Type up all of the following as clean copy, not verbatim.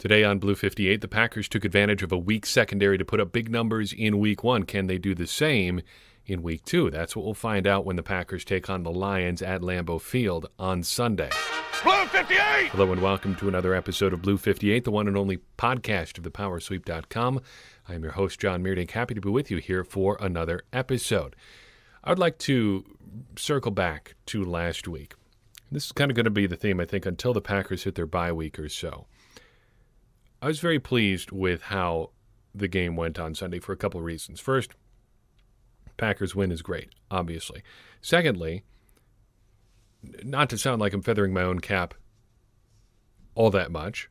Today on Blue 58, the Packers took advantage of a weak secondary to put up big numbers in Week 1. Can they do the same in Week 2? That's what we'll find out when the Packers take on the Lions at Lambeau Field on Sunday. Blue 58! Hello and welcome to another episode of Blue 58, the one and only podcast of thepowersweep.com. I am your host, John Meerdink. Happy to be with you here for another episode. I would like to circle back to last week. This is kind of going to be the theme, I think, until the Packers hit their bye week or so. I was very pleased with how the game went on Sunday for a couple of reasons. First, Packers win is great, obviously. Secondly, not to sound like I'm feathering my own cap all that much,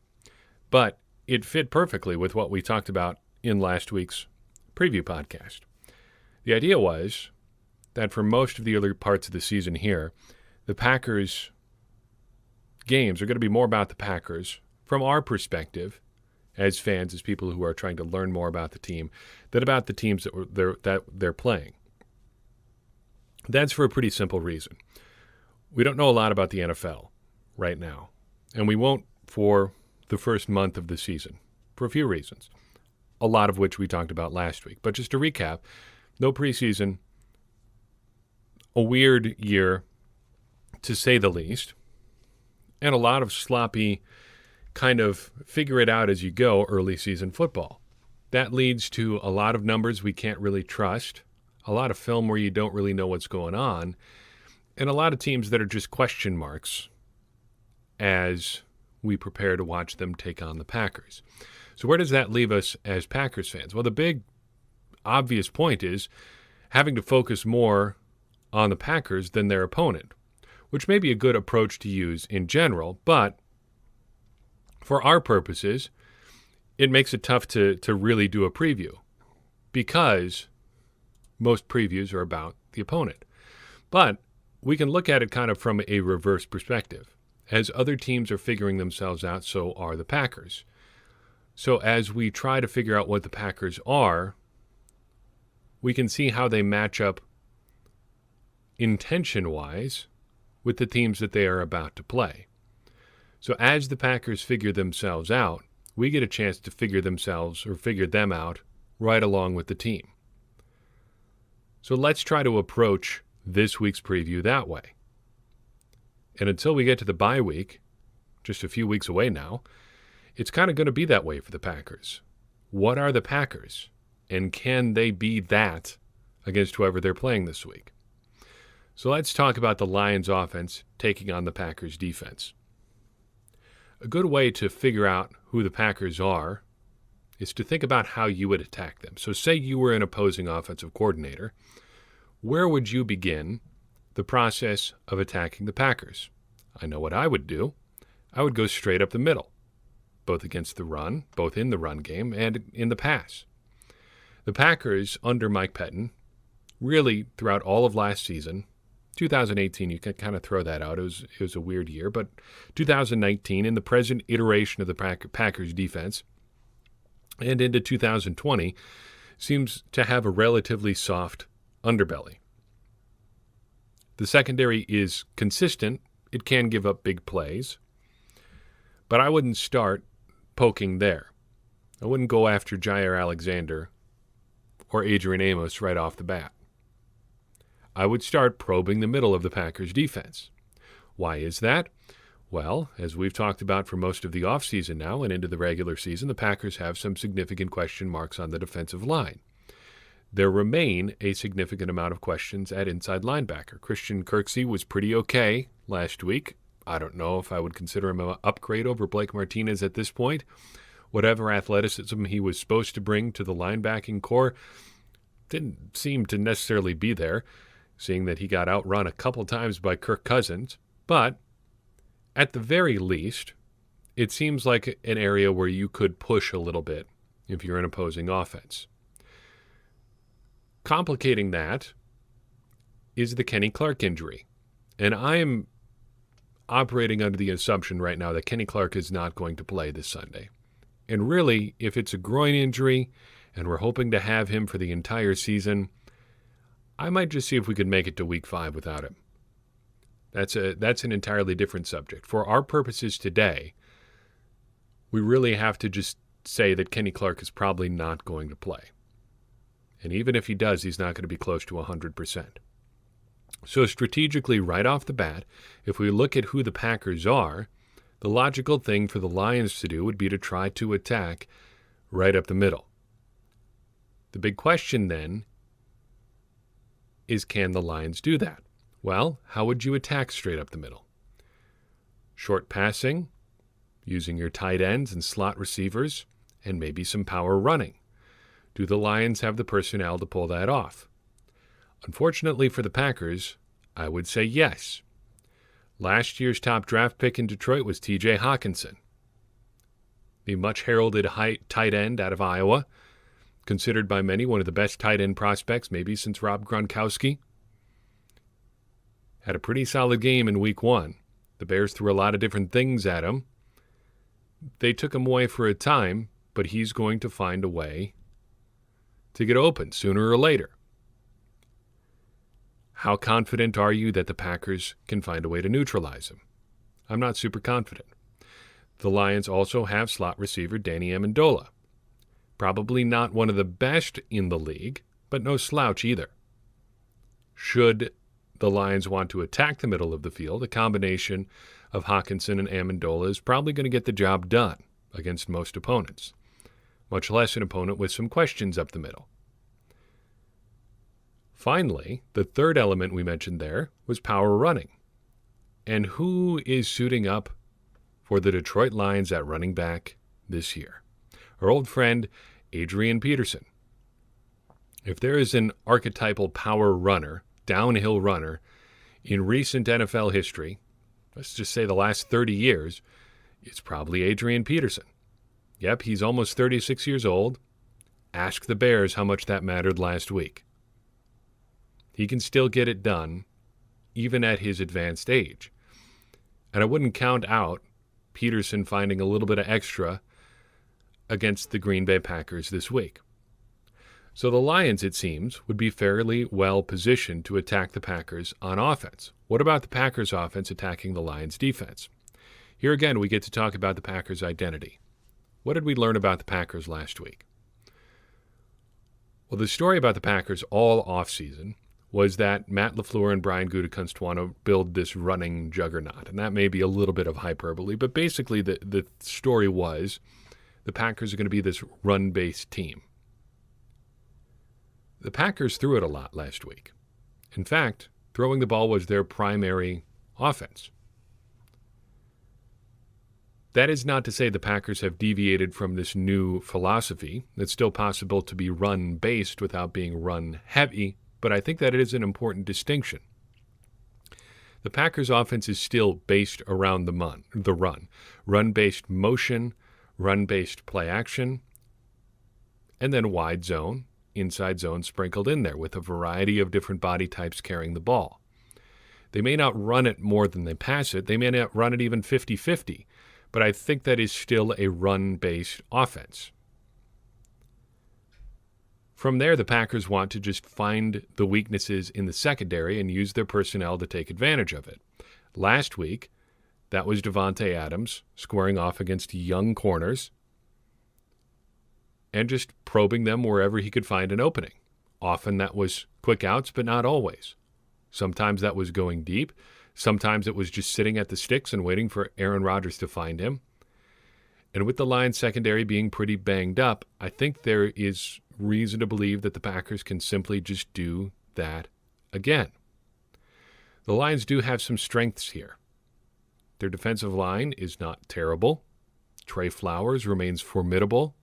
but it fit perfectly with what we talked about in last week's preview podcast. The idea was that for most of the early parts of the season here, the Packers games are going to be more about the Packers from our perspective as fans, as people who are trying to learn more about the team, than about the teams that they're playing. That's for a pretty simple reason. We don't know a lot about the NFL right now, and we won't for the first month of the season for a few reasons, a lot of which we talked about last week. But just to recap, no preseason, a weird year to say the least, and a lot of sloppy kind of figure it out as you go early season football. That leads to a lot of numbers we can't really trust, a lot of film where you don't really know what's going on, and a lot of teams that are just question marks as we prepare to watch them take on the Packers. So where does that leave us as Packers fans? Well, the big obvious point is having to focus more on the Packers than their opponent, which may be a good approach to use in general, but for our purposes, it makes it tough to really do a preview because most previews are about the opponent. But we can look at it kind of from a reverse perspective. As other teams are figuring themselves out, so are the Packers. So as we try to figure out what the Packers are, we can see how they match up intention-wise with the teams that they are about to play. So as the Packers figure themselves out, we get a chance to figure them out right along with the team. So let's try to approach this week's preview that way. And until we get to the bye week, just a few weeks away now, it's kind of going to be that way for the Packers. What are the Packers? And can they be that against whoever they're playing this week? So let's talk about the Lions offense taking on the Packers defense. A good way to figure out who the Packers are is to think about how you would attack them. So say you were an opposing offensive coordinator. Where would you begin the process of attacking the Packers? I know what I would do. I would go straight up the middle, both against the run, both in the run game and in the pass. The Packers, under Mike Pettin, really throughout all of last season, 2018, you can kind of throw that out. It was a weird year. But 2019, in the present iteration of the Packers defense, and into 2020, seems to have a relatively soft underbelly. The secondary is consistent. It can give up big plays. But I wouldn't start poking there. I wouldn't go after Jair Alexander or Adrian Amos right off the bat. I would start probing the middle of the Packers' defense. Why is that? Well, as we've talked about for most of the offseason now and into the regular season, the Packers have some significant question marks on the defensive line. There remain a significant amount of questions at inside linebacker. Christian Kirksey was pretty okay last week. I don't know if I would consider him an upgrade over Blake Martinez at this point. Whatever athleticism he was supposed to bring to the linebacking core didn't seem to necessarily be there, seeing that he got outrun a couple times by Kirk Cousins. But at the very least, it seems like an area where you could push a little bit if you're an opposing offense. Complicating that is the Kenny Clark injury. And I am operating under the assumption right now that Kenny Clark is not going to play this Sunday. And really, if it's a groin injury and we're hoping to have him for the entire season, I might just see if we could make it to Week 5 without him. That's an entirely different subject. For our purposes today, we really have to just say that Kenny Clark is probably not going to play. And even if he does, he's not going to be close to 100%. So strategically, right off the bat, if we look at who the Packers are, the logical thing for the Lions to do would be to try to attack right up the middle. The big question then is, can the Lions do that? Well, how would you attack straight up the middle? Short passing, using your tight ends and slot receivers, and maybe some power running. Do the Lions have the personnel to pull that off? Unfortunately for the Packers, I would say yes. Last year's top draft pick in Detroit was T.J. Hawkinson, the much heralded tight end out of Iowa, considered by many one of the best tight end prospects maybe since Rob Gronkowski. Had a pretty solid game in week 1. The Bears threw a lot of different things at him. They took him away for a time, but he's going to find a way to get open sooner or later. How confident are you that the Packers can find a way to neutralize him? I'm not super confident. The Lions also have slot receiver Danny Amendola. Probably not one of the best in the league, but no slouch either. Should the Lions want to attack the middle of the field, a combination of Hawkinson and Amendola is probably going to get the job done against most opponents, much less an opponent with some questions up the middle. Finally, the third element we mentioned there was power running. And who is suiting up for the Detroit Lions at running back this year? Our old friend, Adrian Peterson. If there is an archetypal power runner, downhill runner, in recent NFL history, let's just say the last 30 years, it's probably Adrian Peterson. Yep, he's almost 36 years old. Ask the Bears how much that mattered last week. He can still get it done, even at his advanced age. And I wouldn't count out Peterson finding a little bit of extra against the Green Bay Packers this week. So the Lions, it seems, would be fairly well positioned to attack the Packers on offense. What about the Packers offense attacking the Lions defense? Here again, we get to talk about the Packers' identity. What did we learn about the Packers last week? Well, the story about the Packers all offseason was that Matt LaFleur and Brian Gutekunst want to build this running juggernaut. And that may be a little bit of hyperbole, but basically the story was the Packers are going to be this run-based team. The Packers threw it a lot last week. In fact, throwing the ball was their primary offense. That is not to say the Packers have deviated from this new philosophy. It's still possible to be run-based without being run-heavy, but I think that it is an important distinction. The Packers' offense is still based around the run. Run-based motion, run-based play action, and then wide zone, inside zone sprinkled in there with a variety of different body types carrying the ball. They may not run it more than they pass it. They may not run it even 50-50, but I think that is still a run-based offense. From there, the Packers want to just find the weaknesses in the secondary and use their personnel to take advantage of it. Last week, that was Davante Adams squaring off against young corners and just probing them wherever he could find an opening. Often that was quick outs, but not always. Sometimes that was going deep. Sometimes it was just sitting at the sticks and waiting for Aaron Rodgers to find him. And with the Lions secondary being pretty banged up, I think there is reason to believe that the Packers can simply just do that again. The Lions do have some strengths here. Their defensive line is not terrible. Trey Flowers remains formidable.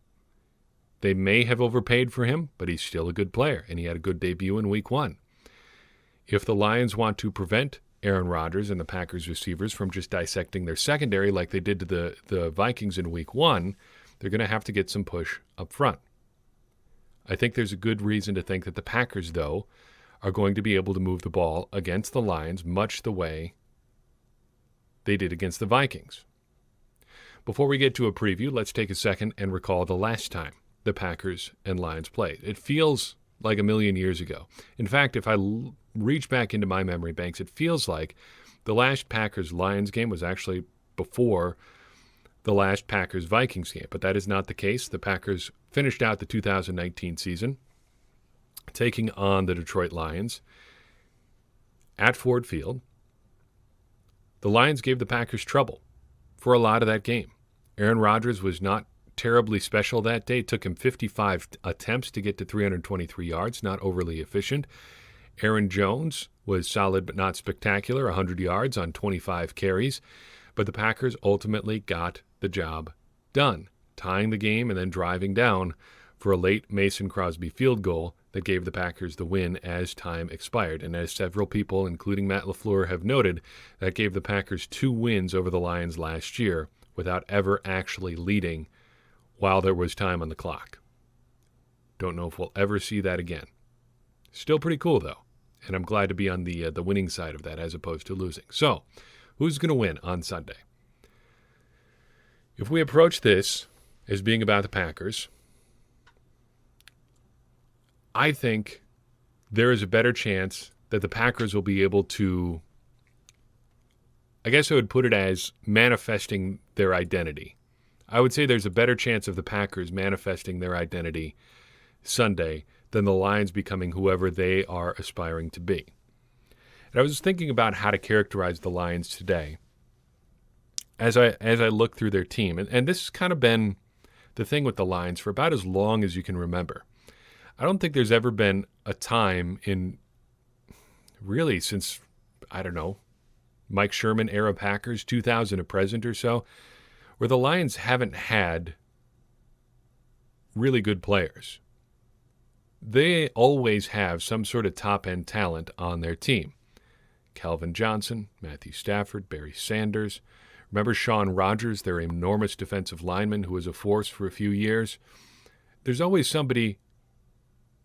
They may have overpaid for him, but he's still a good player, and he had a good debut in Week 1. If the Lions want to prevent Aaron Rodgers and the Packers receivers from just dissecting their secondary like they did to the Vikings in Week 1, they're going to have to get some push up front. I think there's a good reason to think that the Packers, though, are going to be able to move the ball against the Lions much the way they did against the Vikings. Before we get to a preview, let's take a second and recall the last time the Packers and Lions played. It feels like a million years ago. In fact, if I reach back into my memory banks, it feels like the last Packers-Lions game was actually before the last Packers-Vikings game, but that is not the case. The Packers finished out the 2019 season taking on the Detroit Lions at Ford Field. The Lions gave the Packers trouble for a lot of that game. Aaron Rodgers was not terribly special that day. It took him 55 attempts to get to 323 yards, not overly efficient. Aaron Jones was solid but not spectacular, 100 yards on 25 carries. But the Packers ultimately got the job done, tying the game and then driving down for a late Mason Crosby field goal that gave the Packers the win as time expired. And as several people, including Matt LaFleur, have noted, that gave the Packers 2 wins over the Lions last year without ever actually leading while there was time on the clock. Don't know if we'll ever see that again. Still pretty cool, though, and I'm glad to be on the winning side of that as opposed to losing. So, who's going to win on Sunday? If we approach this as being about the Packers, I think there is a better chance that the Packers will be able to, I guess I would put it as manifesting their identity. I would say there's a better chance of the Packers manifesting their identity Sunday than the Lions becoming whoever they are aspiring to be. And I was thinking about how to characterize the Lions today as I look through their team. And this has kind of been the thing with the Lions for about as long as you can remember. I don't think there's ever been a time in, really since, I don't know, Mike Sherman era Packers, 2000 to present or so, where the Lions haven't had really good players. They always have some sort of top-end talent on their team. Calvin Johnson, Matthew Stafford, Barry Sanders. Remember Shawn Rodgers, their enormous defensive lineman who was a force for a few years? There's always somebody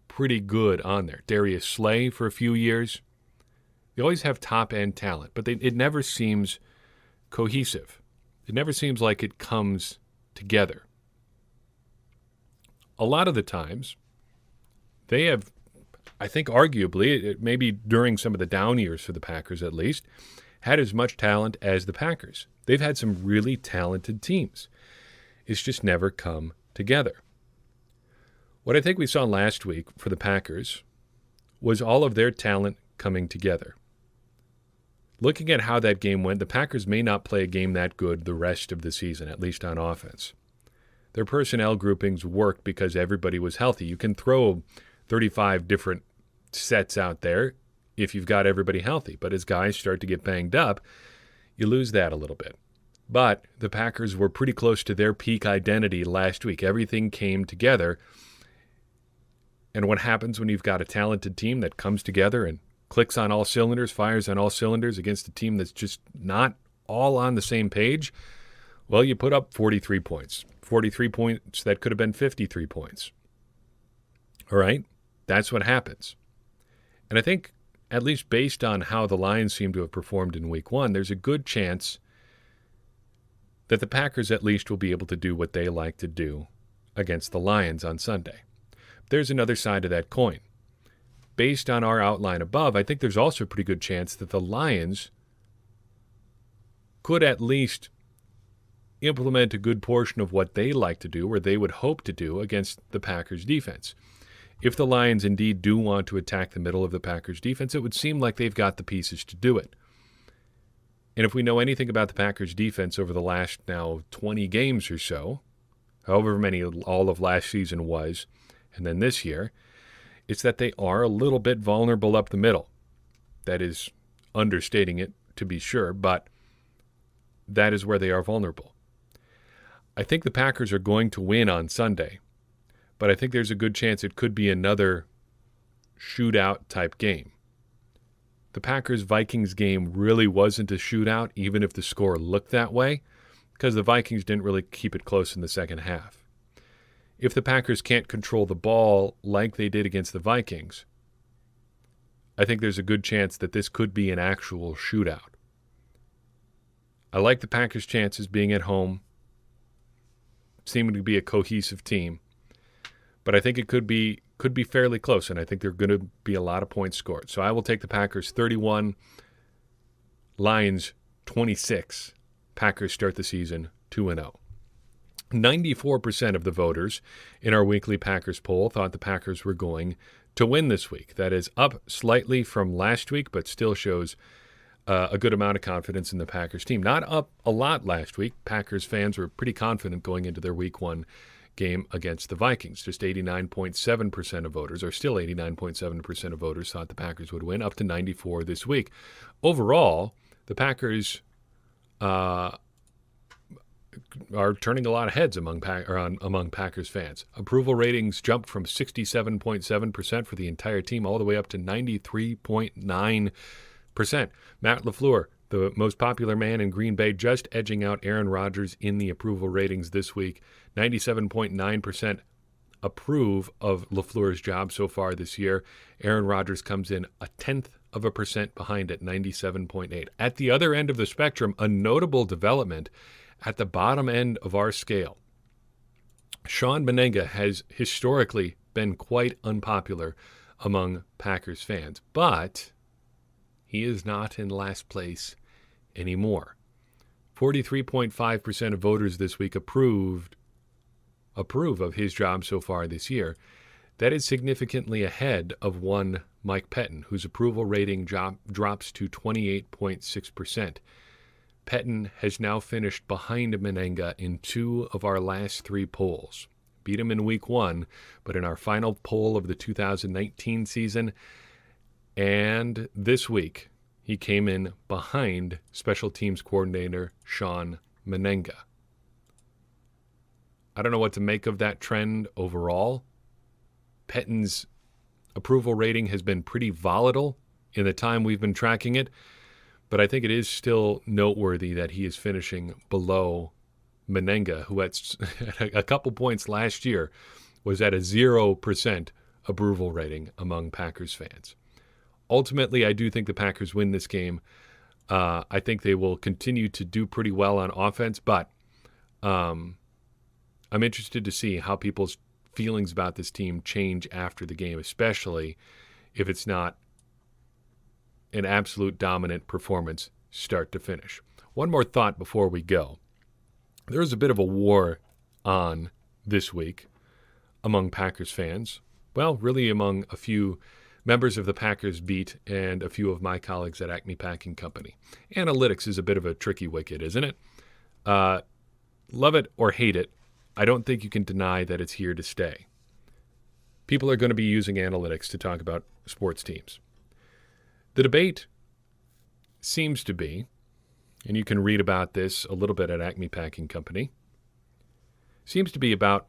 pretty good on there. Darius Slay for a few years. They always have top-end talent, but it never seems cohesive. It never seems like it comes together. A lot of the times, they have, I think arguably, maybe during some of the down years for the Packers at least, had as much talent as the Packers. They've had some really talented teams. It's just never come together. What I think we saw last week for the Packers was all of their talent coming together. Looking at how that game went, the Packers may not play a game that good the rest of the season, at least on offense. Their personnel groupings worked because everybody was healthy. You can throw 35 different sets out there if you've got everybody healthy. But as guys start to get banged up, you lose that a little bit. But the Packers were pretty close to their peak identity last week. Everything came together. And what happens when you've got a talented team that comes together and clicks on all cylinders, fires on all cylinders against a team that's just not all on the same page? Well, you put up 43 points. 43 points that could have been 53 points. All right? That's what happens. And I think, at least based on how the Lions seem to have performed in Week 1, there's a good chance that the Packers at least will be able to do what they like to do against the Lions on Sunday. There's another side of that coin. Based on our outline above, I think there's also a pretty good chance that the Lions could at least implement a good portion of what they like to do, or they would hope to do, against the Packers' defense. If the Lions indeed do want to attack the middle of the Packers' defense, it would seem like they've got the pieces to do it. And if we know anything about the Packers' defense over the last now 20 games or so, however many all of last season was, and then this year, it's that they are a little bit vulnerable up the middle. That is understating it, to be sure, but that is where they are vulnerable. I think the Packers are going to win on Sunday, but I think there's a good chance it could be another shootout type game. The Packers-Vikings game really wasn't a shootout, even if the score looked that way, because the Vikings didn't really keep it close in the second half. If the Packers can't control the ball like they did against the Vikings, I think there's a good chance that this could be an actual shootout. I like the Packers' chances being at home, seeming to be a cohesive team, but I think it could be fairly close, and I think there are going to be a lot of points scored. So I will take the Packers 31, Lions 26. Packers start the season 2-0. 94% of the voters in our weekly Packers poll thought the Packers were going to win this week. That is up slightly from last week, but still shows a good amount of confidence in the Packers team. Not up a lot last week. Packers fans were pretty confident going into their week one game against the Vikings. Just 89.7% of voters, or still 89.7% of voters, thought the Packers would win, up to 94 this week. Overall, the Packers are turning a lot of heads among Packers fans. Approval ratings jumped from 67.7% for the entire team all the way up to 93.9%. Matt LaFleur, the most popular man in Green Bay, just edging out Aaron Rodgers in the approval ratings this week. 97.9% approve of LaFleur's job so far this year. Aaron Rodgers comes in 0.1% behind at 97.8%. At the other end of the spectrum, a notable development at the bottom end of our scale. Sean Menenga has historically been quite unpopular among Packers fans, but he is not in last place anymore. 43.5% of voters this week approve of his job so far this year. That is significantly ahead of one Mike Pettin, whose approval rating drops to 28.6%. Pettin has now finished behind Menenga in 2 of our last 3 polls. Beat him in week 1, but in our final poll of the 2019 season and this week, he came in behind special teams coordinator Sean Menenga. I don't know what to make of that trend overall. Pettin's approval rating has been pretty volatile in the time we've been tracking it, but I think it is still noteworthy that he is finishing below Menenga, who at a couple points last year was at a 0% approval rating among Packers fans. Ultimately, I do think the Packers win this game. I think they will continue to do pretty well on offense, but I'm interested to see how people's feelings about this team change after the game, especially if it's not an absolute dominant performance start to finish. One more thought before we go. There is a bit of a war on this week among Packers fans. Well, really among a few members of the Packers beat and a few of my colleagues at Acme Packing Company. Analytics is a bit of a tricky wicket, isn't it? Love it or hate it, I don't think you can deny that it's here to stay. People are going to be using analytics to talk about sports teams. The debate seems to be, and you can read about this a little bit at Acme Packing Company, seems to be about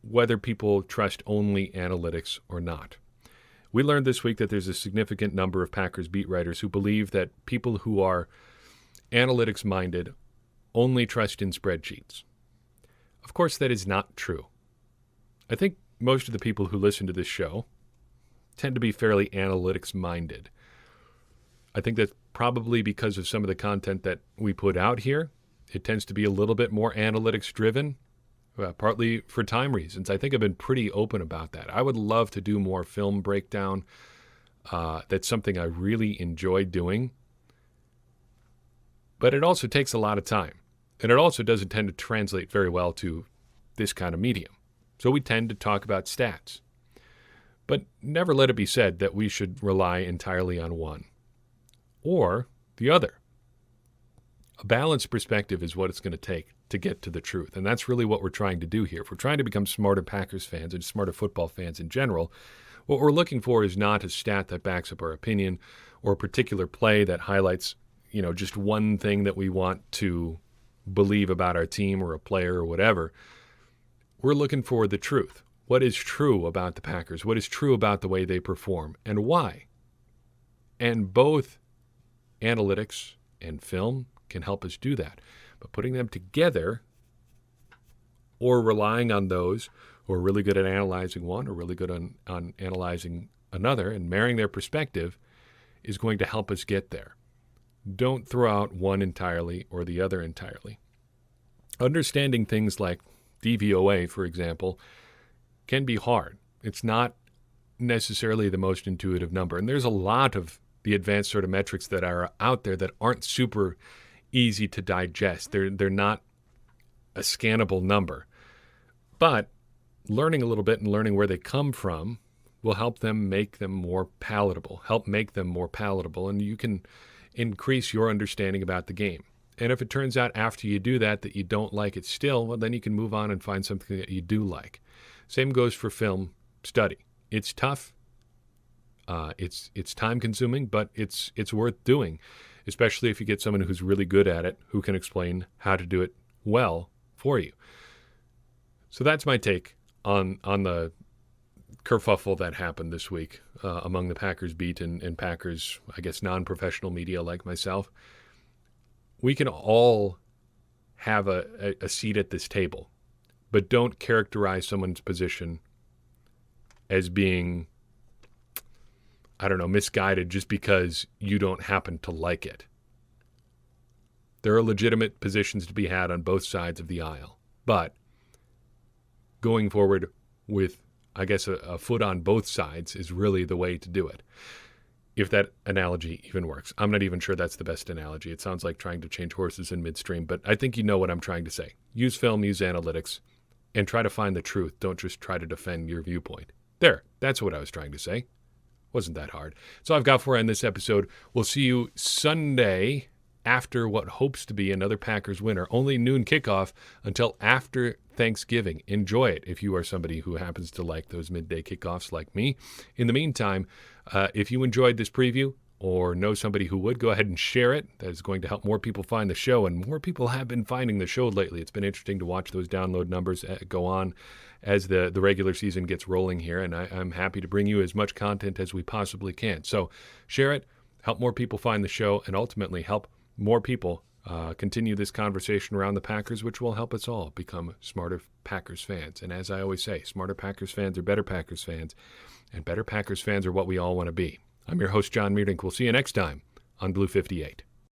whether people trust only analytics or not. We learned this week that there's a significant number of Packers beat writers who believe that people who are analytics-minded only trust in spreadsheets. Of course, that is not true. I think most of the people who listen to this show tend to be fairly analytics-minded. I think that's probably because of some of the content that we put out here. It tends to be a little bit more analytics-driven, partly for time reasons. I think I've been pretty open about that. I would love to do more film breakdown. That's something I really enjoy doing. But it also takes a lot of time. And it also doesn't tend to translate very well to this kind of medium. So we tend to talk about stats. But never let it be said that we should rely entirely on one or the other. A balanced perspective is what it's going to take to get to the truth. And that's really what we're trying to do here. If we're trying to become smarter Packers fans and smarter football fans in general, what we're looking for is not a stat that backs up our opinion or a particular play that highlights, just one thing that we want to believe about our team or a player or whatever. We're looking for the truth. What is true about the Packers? What is true about the way they perform and why? And both analytics and film can help us do that. But putting them together or relying on those who are really good at analyzing one or really good on analyzing another and marrying their perspective is going to help us get there. Don't throw out one entirely or the other entirely. Understanding things like DVOA, for example, can be hard. It's not necessarily the most intuitive number. And there's a lot of the advanced sort of metrics that are out there that aren't super easy to digest. They're not a scannable number. But learning a little bit and learning where they come from will help them make them more palatable, and you can increase your understanding about the game. And if it turns out after you do that you don't like it still, well, then you can move on and find something that you do like. Same goes for film study. It's tough. It's time consuming, but it's worth doing, especially if you get someone who's really good at it, who can explain how to do it well for you. So that's my take on the kerfuffle that happened this week among the Packers beat and Packers, I guess, non-professional media like myself. We can all have a seat at this table, but don't characterize someone's position as being, I don't know, misguided just because you don't happen to like it. There are legitimate positions to be had on both sides of the aisle, but going forward with, I guess, a foot on both sides is really the way to do it. If that analogy even works. I'm not even sure that's the best analogy. It sounds like trying to change horses in midstream, but I think you know what I'm trying to say. Use film, use analytics, and try to find the truth. Don't just try to defend your viewpoint. There, that's what I was trying to say. Wasn't that hard. So I've got for you in this episode. We'll see you Sunday after what hopes to be another Packers winner. Only noon kickoff until after Thanksgiving. Enjoy it if you are somebody who happens to like those midday kickoffs like me. In the meantime, if you enjoyed this preview or know somebody who would, go ahead and share it. That is going to help more people find the show, and more people have been finding the show lately. It's been interesting to watch those download numbers go on as the regular season gets rolling here, and I'm happy to bring you as much content as we possibly can. So share it, help more people find the show, and ultimately help more people continue this conversation around the Packers, which will help us all become smarter Packers fans. And as I always say, smarter Packers fans are better Packers fans, and better Packers fans are what we all want to be. I'm your host, John Meerdink. We'll see you next time on Blue 58.